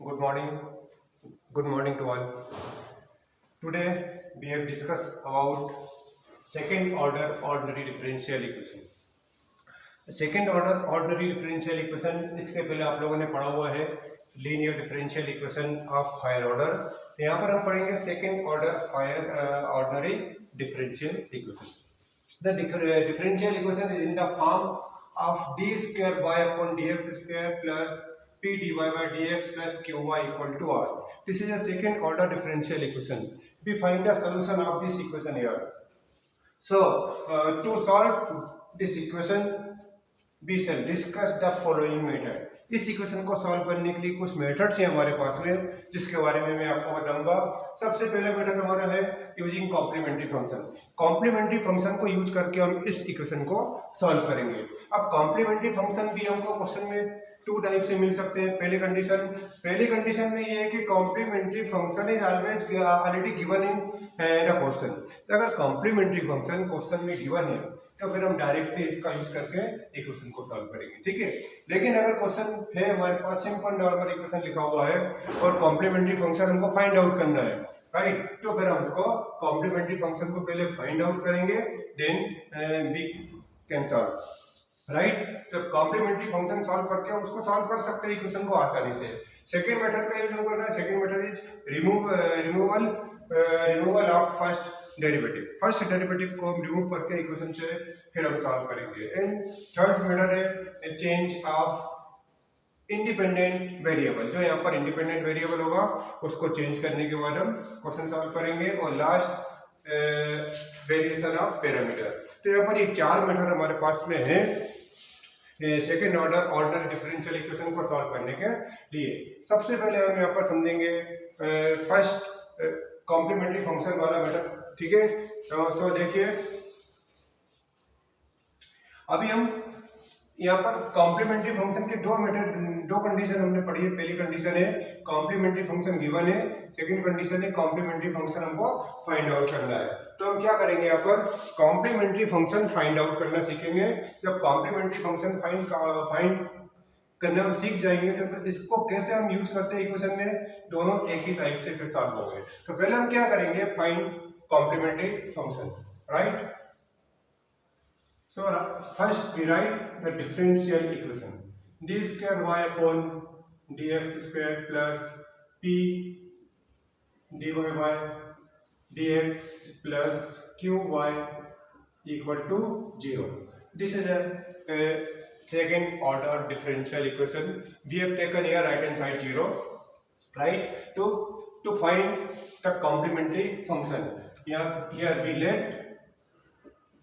Good morning. Good morning to all. Today we have discussed about second order ordinary differential equation. Second order ordinary differential equation, इसके पहले आप लोगों ने पढ़ा हुआ है linear differential equation of higher order. तो यहाँ पर हम पढ़ेंगे second order higher ordinary differential equation. The differential equation is in the form of d square y upon d x square plus p dy by dx plus qy equal to r. This is a second order differential equation. We find the solution of this equation here. So to solve this equation we shall discuss the following method. इस equation को solve करने के लिए कुछ methods हैं हमारे पास में, जिसके बारे में मैं आपको बताऊंगा। सबसे पहला मेथड हमारा है using complementary function. Complementary function को यूज करके हम इस इक्वेशन को सॉल्व करेंगे। अब कॉम्प्लीमेंट्री फंक्शन भी हमको क्वेश्चन में टू टाइप से मिल सकते हैं। पहली कंडीशन में ये है कि complementary function is always already given in the question. तो अगर कॉम्प्लीमेंट्री फंक्शन क्वेश्चन में गिवन है तो फिर हम डायरेक्टली इसका यूज करके इक्वेशन को सॉल्व करेंगे, ठीक है। लेकिन अगर क्वेश्चन है हमारे पास सिंपल नॉर्मल इक्वेशन लिखा हुआ है और कॉम्प्लीमेंट्री फंक्शन हमको फाइंड आउट करना है, राइट, तो फिर हम उसको कॉम्प्लीमेंट्री फंक्शन को पहले फाइंड आउट करेंगे, then we can solve, right. तो कॉम्प्लीमेंट्री फंक्शन सॉल्व करके हम उसको सॉल्व कर सकते हैं इक्वेशन को आसानी से। सेकंड मेथड का यूज करना है। Second method is removal of first derivative. First derivative को हम रिमूव करके इक्वेशन से फिर हम सॉल्व करेंगे। एंड थर्ड मेथड है चेंज ऑफ इंडिपेंडेंट वेरिएबल। जो यहाँ पर इंडिपेंडेंट वेरिएबल होगा उसको चेंज करने के बाद हम क्वेश्चन सॉल्व करेंगे। और लास्ट वेरिएशन ऑफ पैरामीटर। तो यहाँ पर ये चार मेथड हमारे पास में है second order ordinary differential equation को सॉल्व करने के लिए। सबसे पहले हम यहाँ पर समझेंगे फर्स्ट कॉम्प्लीमेंट्री फंक्शन वाला मेथड, ठीक है। तो सो देखिए, अभी हम यहाँ पर कॉम्प्लीमेंट्री फंक्शन के दो कंडीशन हमने पढ़ी है। पहली कंडीशन है कॉम्प्लीमेंट्री फंक्शन गिवन है, सेकंड कंडीशन है कॉम्प्लीमेंट्री फंक्शन हमको फाइंड आउट करना है। तो हम क्या करेंगे, यहाँ पर कॉम्प्लीमेंट्री फंक्शन फाइंड आउट करना सीखेंगे। जब कॉम्प्लीमेंट्री फंक्शन फाइंड करना हम सीख जाएंगे तो फिर इसको कैसे हम यूज करते हैं इक्वेशन में, दोनों एक ही टाइप से फिर सॉल्व होंगे। तो पहले हम क्या करेंगे, find complementary function, right. So first we write the differential equation d square y upon dx square plus p dy by dx plus qy equal to 0. This is a second order differential equation. We have taken here right hand side 0, right, to find the complementary function. Here we let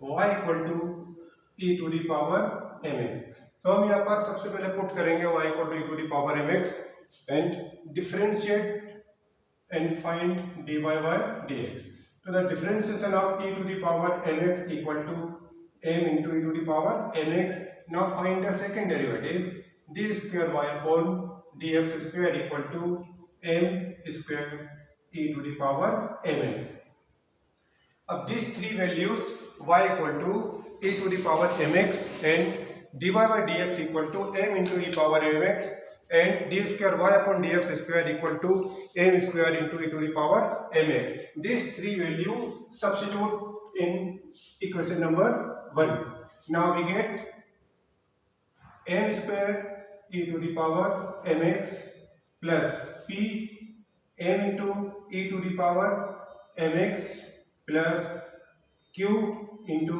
y equal to e to the power mx. तो हम यहाँ पर सबसे पहले put करेंगे y equal to e to the power mx and differentiate and find dy by dx. So the differentiation of e to the power mx equal to m into e to the power mx. Now find the second derivative, d square y upon dx square equal to m square e to the power mx. अब these three values y equal to e to the power mx and dy by dx equal to m into e power mx and d square y upon dx square equal to m square into e to the power mx. These three values substitute in equation number 1. Now we get m square e to the power mx plus p m into e to the power mx plus q into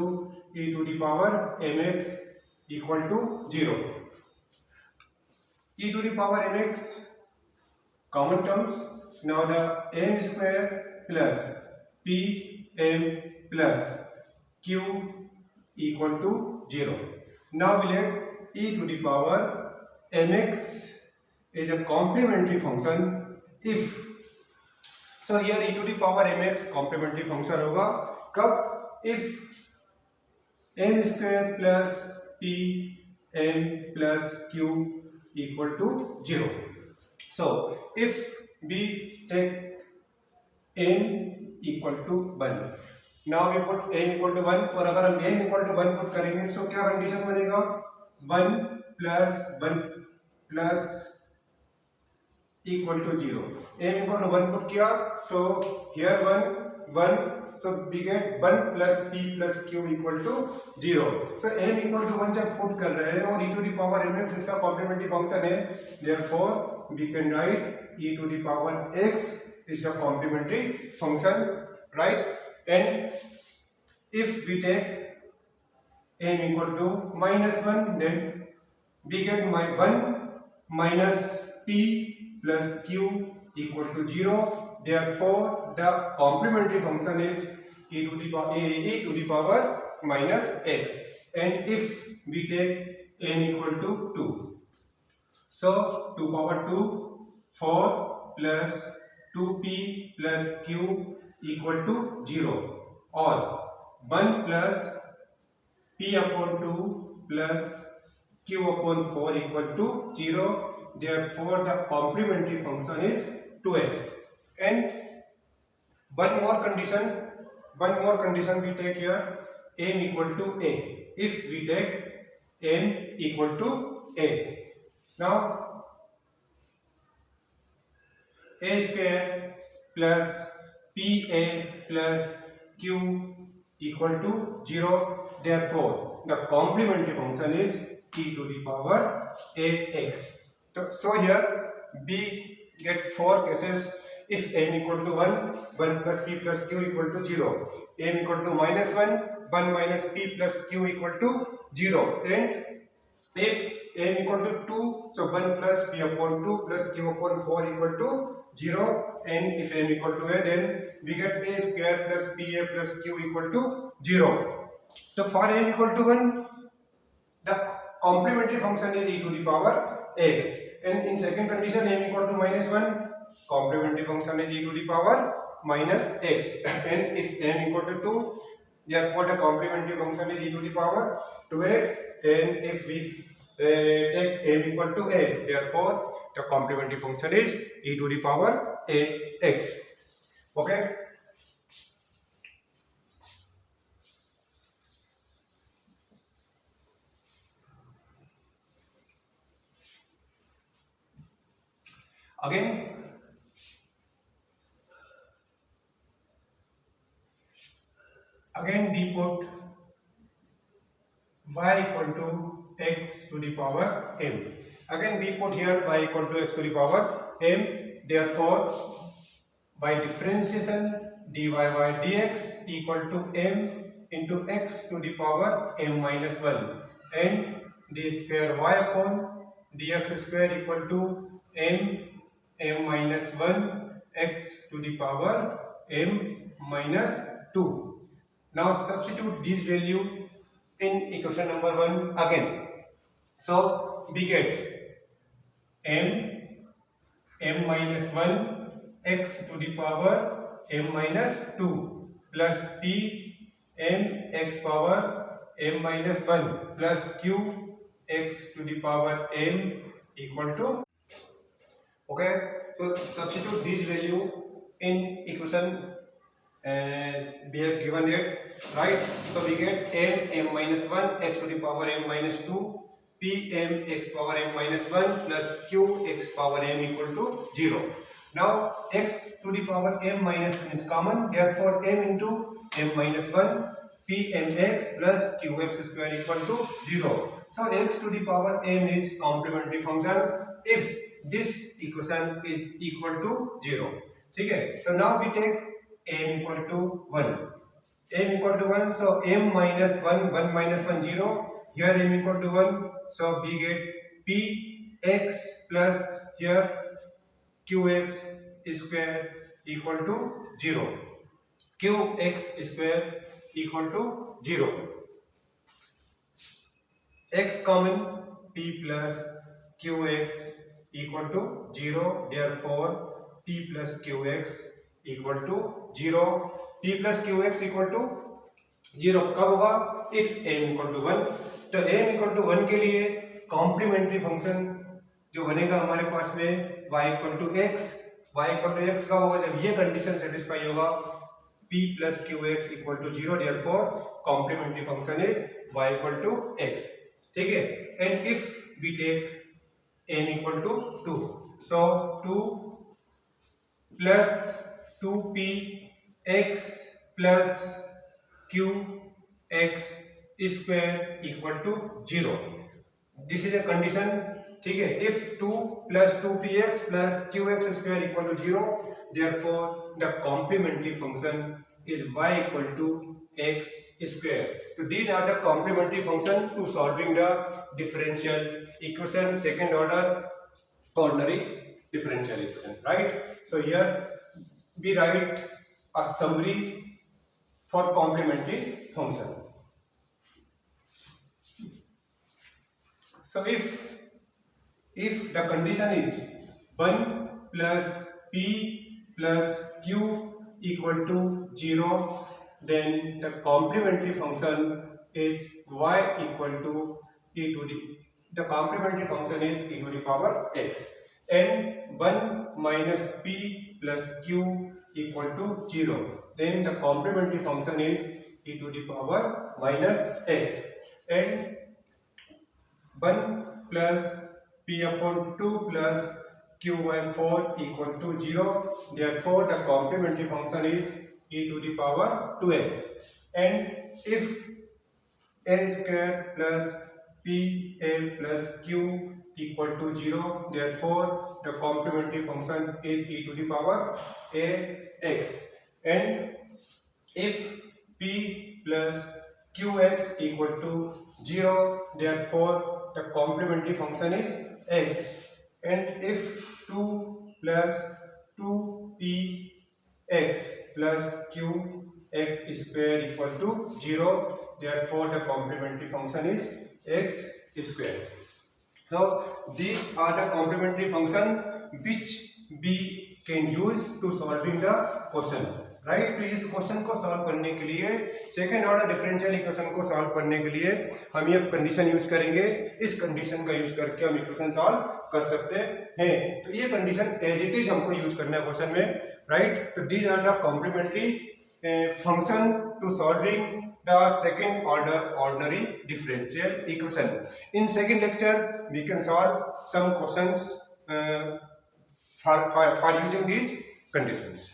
e to the power mx equal to 0. e to the power mx common terms. Now the m square plus p m plus q equal to 0. Now we let e to the power mx is a complementary function if, so here e to the power mx complementary function होगा कब, if m square plus p m plus q equal to 0. So if we take m equal to 1, now we put m equal to 1, और अगर हम m equal to 1 put करेंगे तो क्या condition बनेगा, 1 plus 1 plus equal to 0. m equal to 1 put किया, so here 1, so we get 1 plus p plus q equal to 0. so m equal to 1 जब put कर रहे हैं और e to the power mx इसका कॉम्प्लीमेंट्री फंक्शन है, therefore we can write e to the power x is the complementary function, right? And if we take m equal to -1, then we get 1 minus p plus q equal to 0. Therefore, the complementary function is e to the power minus x. And if we take m equal to 2, so 2 power 2, 4 plus 2p plus q equal to 0, or 1 plus p upon 2 plus q upon 4 equal to 0. Therefore, the complementary function is 2x. And one more condition we take here, m equal to a. If we take m equal to a, now a square plus pa plus q equal to 0. Therefore, the complementary function is e to the power ax. So here we get 4 cases. If m equal to 1, 1 plus p plus q equal to 0. m equal to -1, 1 minus p plus q equal to 0. And if m equal to 2, so 1 plus p upon 2 plus q upon 4 equal to 0. And if m equal to a, then we get a square plus pa plus q equal to 0. So for m equal to 1, the complementary function is e to the power x. And in second condition, m equal to -1, complementary function is e to the power minus x. And if m equal to 2, therefore the complementary function is e to the power 2x. And if we take m equal to a, therefore the complementary function is e to the power ax. Okay. Again we put y equal to x to the power m. Again we put here y equal to x to the power m. Therefore, by differentiation dy by dx equal to m into x to the power m minus 1, and d square y upon dx square equal to m minus 1 x to the power m minus 2. Now substitute this value in equation number 1 again. So we get m minus 1 x to the power m minus 2 plus p m x power m minus 1 plus q x to the power m equal to. Okay, so substitute this value in equation we have given it, right? So we get m minus 1 x to the power m minus 2 p m x power m minus 1 plus q x power m equal to 0. Now x to the power m minus 1 is common, therefore m into m minus 1 p m x plus q x square equal to 0. So x to the power m is complementary function if this equation is equal to 0. ठीक है? So now we take m equal to 1. m equal to 1, so m minus 1, 1 minus 1, 0. Here m equal to 1, so we get p x plus here qx square equal to 0. qx square equal to 0. x common, p plus qx equal to 0. Therefore p plus qx equal to 0. p plus qx equal to 0 कब होगा? if m equal to 1. तो m equal to 1 के लिए complementary function जो बनेगा हमारे पास में y equal to x. y equal to x कब होगा? जब ये कंडीशन सेटिस्फाई होगा, p plus qx equal to 0. therefore complementary function is y equal to x. ठीक है? and if we take n equal to 2. So 2 plus 2px plus qx square equal to 0. This is a condition. ठीक है, if 2 plus 2px plus qx square equal to 0, therefore the complementary function is y equal to x square. So these are the complementary function to solving the differential equation, second order ordinary differential equation, right? So here we write a summary for complementary function. So if the condition is 1 plus p plus q equal to 0, then the complementary function is y equal to e to the complementary function is e to the power x, and 1 minus p plus q equal to 0, then the complementary function is e to the power minus x, and 1 plus p upon 2 plus q by 4 equal to 0. Therefore, the complementary function is e to the power 2x. And if a square plus pa plus q equal to 0, therefore the complementary function is e to the power ax. And if p plus qx equal to 0, therefore the complementary function is x. And if 2 plus 2px plus qx square equal to 0, therefore the complementary function is x square. So these are the complementary function which we can use to solving the question, right. तो इस question को solve करने के लिए, second order differential equation को solve करने के लिए हम ये कंडीशन यूज करेंगे. इस कंडीशन का यूज करके हम इक्वेशन सॉल्व कर सकते हैं. तो ये कंडीशन एज इट इज हमको यूज करना है क्वेश्चन में, राइट. तो these are the complementary function to solving the second order ordinary differential equation. In second lecture we can solve some questions for using these conditions.